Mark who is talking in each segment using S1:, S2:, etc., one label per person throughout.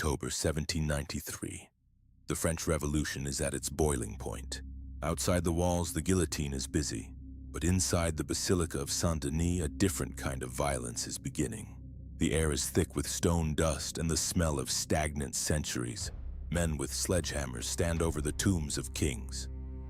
S1: October 1793. The French Revolution is at its boiling point. Outside the walls, the guillotine is busy, but inside the Basilica of Saint-Denis, a different kind of violence is beginning. The air is thick with stone dust and the smell of stagnant centuries. Men with sledgehammers stand over the tombs of kings.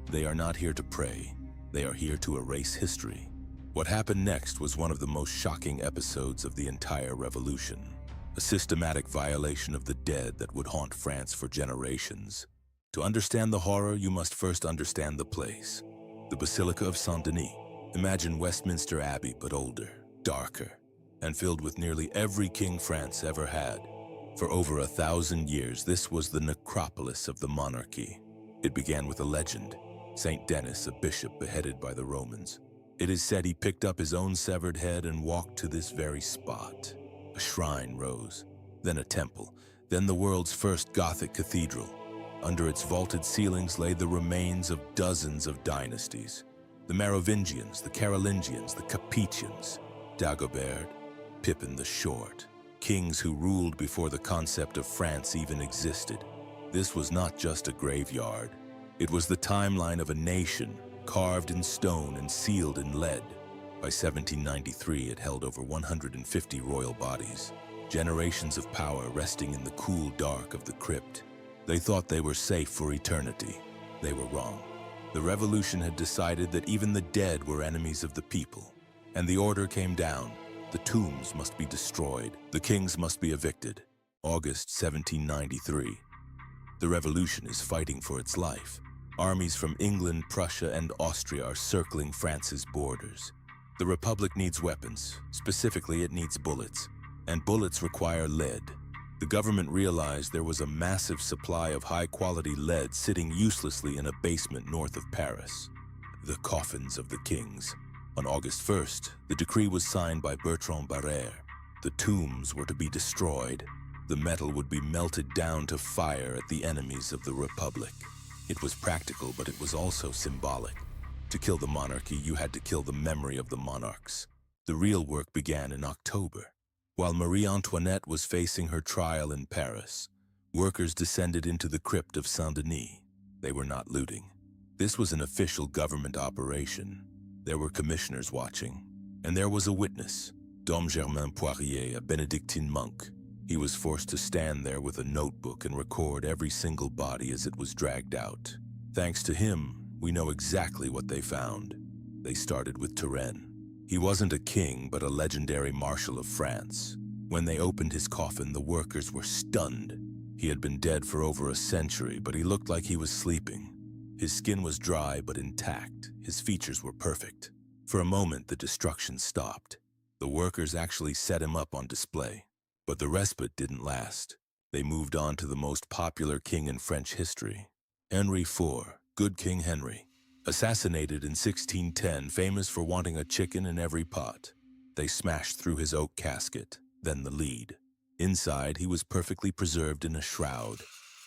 S1: They are not here to pray. They are here to erase history. What happened next was one of the most shocking episodes of the entire revolution. A systematic violation of the dead that would haunt France for generations. To understand the horror, you must first understand the place. The Basilica of Saint-Denis. Imagine Westminster Abbey, but older, darker, and filled with nearly every king France ever had. For over 1,000 years, this was the necropolis of the monarchy. It began with a legend. Saint-Denis, a bishop beheaded by the Romans. It is said he picked up his own severed head and walked to this very spot. A shrine rose, then a temple, then the world's first Gothic cathedral. Under its vaulted ceilings lay the remains of dozens of dynasties. The Merovingians, the Carolingians, the Capetians, Dagobert, Pippin the Short, kings who ruled before the concept of France even existed. This was not just a graveyard. It was the timeline of a nation, carved in stone and sealed in lead. By 1793, it held over 150 royal bodies, generations of power resting in the cool dark of the crypt. They thought they were safe for eternity. They were wrong. The revolution had decided that even the dead were enemies of the people, and the order came down. The tombs must be destroyed. The kings must be evicted. August 1793. The revolution is fighting for its life. Armies from England, Prussia, and Austria are circling France's borders. The Republic needs weapons. Specifically, it needs bullets. And bullets require lead. The government realized there was a massive supply of high-quality lead sitting uselessly in a basement north of Paris. The coffins of the kings. On August 1st, the decree was signed by Bertrand Barrère. The tombs were to be destroyed. The metal would be melted down to fire at the enemies of the Republic. It was practical, but it was also symbolic. To kill the monarchy, you had to kill the memory of the monarchs. The real work began in October. While Marie Antoinette was facing her trial in Paris, workers descended into the crypt of Saint-Denis. They were not looting. This was an official government operation. There were commissioners watching, and there was a witness, Dom Germain Poirier, a Benedictine monk. He was forced to stand there with a notebook and record every single body as it was dragged out. Thanks to him, we know exactly what they found. They started with Turenne. He wasn't a king, but a legendary marshal of France. When they opened his coffin, the workers were stunned. He had been dead for over a century, but he looked like he was sleeping. His skin was dry but intact. His features were perfect. For a moment, the destruction stopped. The workers actually set him up on display. But the respite didn't last. They moved on to the most popular king in French history, Henry IV, Good King Henry. Assassinated in 1610, famous for wanting a chicken in every pot. They smashed through his oak casket, then the lead. Inside, he was perfectly preserved in a shroud.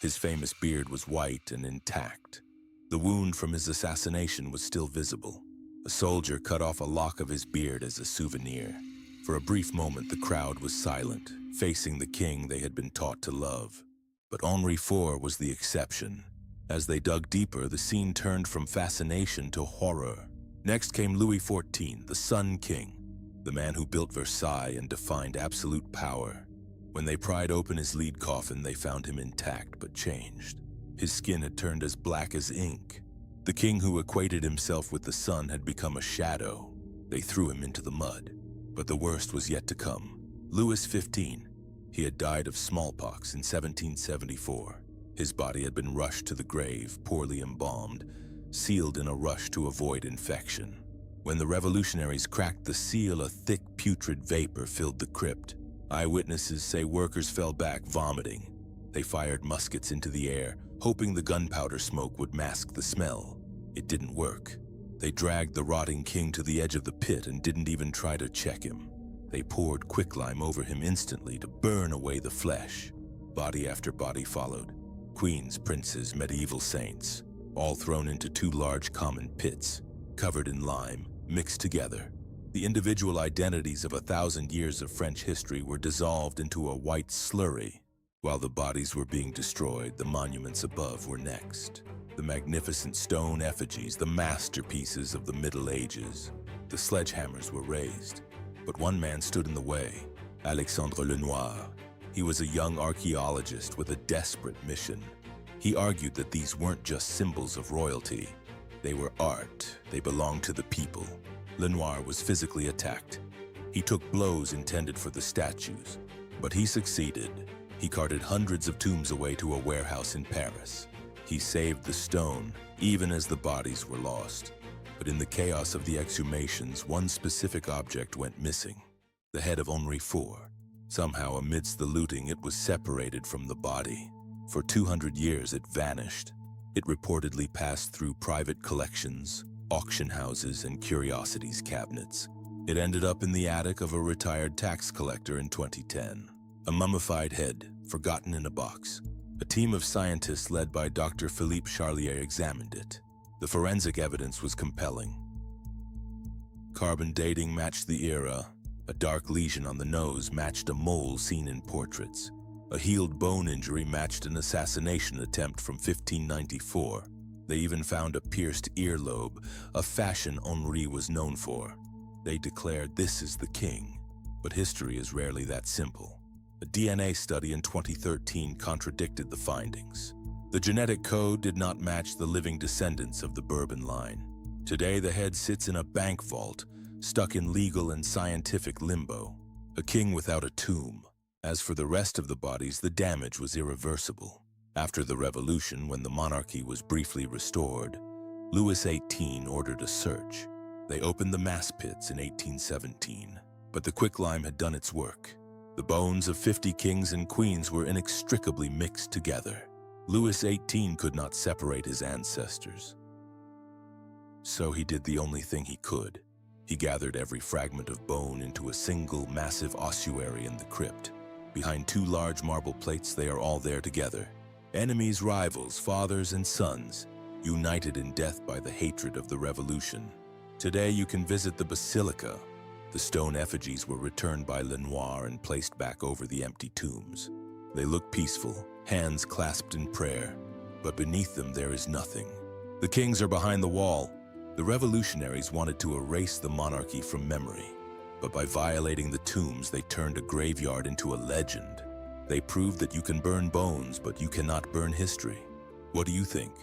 S1: His famous beard was white and intact. The wound from his assassination was still visible. A soldier cut off a lock of his beard as a souvenir. For a brief moment, the crowd was silent, facing the king they had been taught to love. But Henri IV was the exception. As they dug deeper, the scene turned from fascination to horror. Next came Louis XIV, the Sun King, the man who built Versailles and defined absolute power. When they pried open his lead coffin, they found him intact but changed. His skin had turned as black as ink. The king who equated himself with the sun had become a shadow. They threw him into the mud. But the worst was yet to come. Louis XV. He had died of smallpox in 1774. His body had been rushed to the grave, poorly embalmed, sealed in a rush to avoid infection. When the revolutionaries cracked the seal, a thick, putrid vapor filled the crypt. Eyewitnesses say workers fell back, vomiting. They fired muskets into the air, hoping the gunpowder smoke would mask the smell. It didn't work. They dragged the rotting king to the edge of the pit and didn't even try to check him. They poured quicklime over him instantly to burn away the flesh. Body after body followed. Queens, princes, medieval saints, all thrown into two large common pits, covered in lime, mixed together. The individual identities of 1,000 years of French history were dissolved into a white slurry. While the bodies were being destroyed, the monuments above were next. The magnificent stone effigies, the masterpieces of the Middle Ages. The sledgehammers were raised, but one man stood in the way, Alexandre Lenoir. He was a young archaeologist with a desperate mission. He argued that these weren't just symbols of royalty. They were art. They belonged to the people. Lenoir was physically attacked. He took blows intended for the statues, but he succeeded. He carted hundreds of tombs away to a warehouse in Paris. He saved the stone, even as the bodies were lost. But in the chaos of the exhumations, one specific object went missing: the head of Henri IV. Somehow, amidst the looting, it was separated from the body. For 200 years, it vanished. It reportedly passed through private collections, auction houses, and curiosities cabinets. It ended up in the attic of a retired tax collector in 2010. A mummified head, forgotten in a box. A team of scientists led by Dr. Philippe Charlier examined it. The forensic evidence was compelling. Carbon dating matched the era. A dark lesion on the nose matched a mole seen in portraits. A healed bone injury matched an assassination attempt from 1594. They even found a pierced earlobe, a fashion Henri was known for. They declared this is the king. But history is rarely that simple. A DNA study in 2013 contradicted the findings. The genetic code did not match the living descendants of the Bourbon line. Today, the head sits in a bank vault, stuck in legal and scientific limbo. A king without a tomb. As for the rest of the bodies, the damage was irreversible. After the revolution, when the monarchy was briefly restored, Louis XVIII ordered a search. They opened the mass pits in 1817, but the quicklime had done its work. The bones of 50 kings and queens were inextricably mixed together. Louis XVIII could not separate his ancestors. So he did the only thing he could. He gathered every fragment of bone into a single massive ossuary in the crypt. Behind 2 large marble plates, they are all there together. Enemies, rivals, fathers and sons, united in death by the hatred of the revolution. Today you can visit the Basilica. The stone effigies were returned by Lenoir and placed back over the empty tombs. They look peaceful, hands clasped in prayer, but beneath them there is nothing. The kings are behind the wall. The revolutionaries wanted to erase the monarchy from memory, but by violating the tombs, they turned a graveyard into a legend. They proved that you can burn bones, but you cannot burn history. What do you think?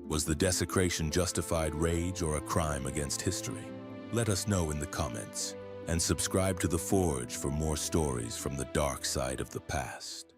S1: Was the desecration justified rage or a crime against history? Let us know in the comments, and subscribe to The Forge for more stories from the dark side of the past.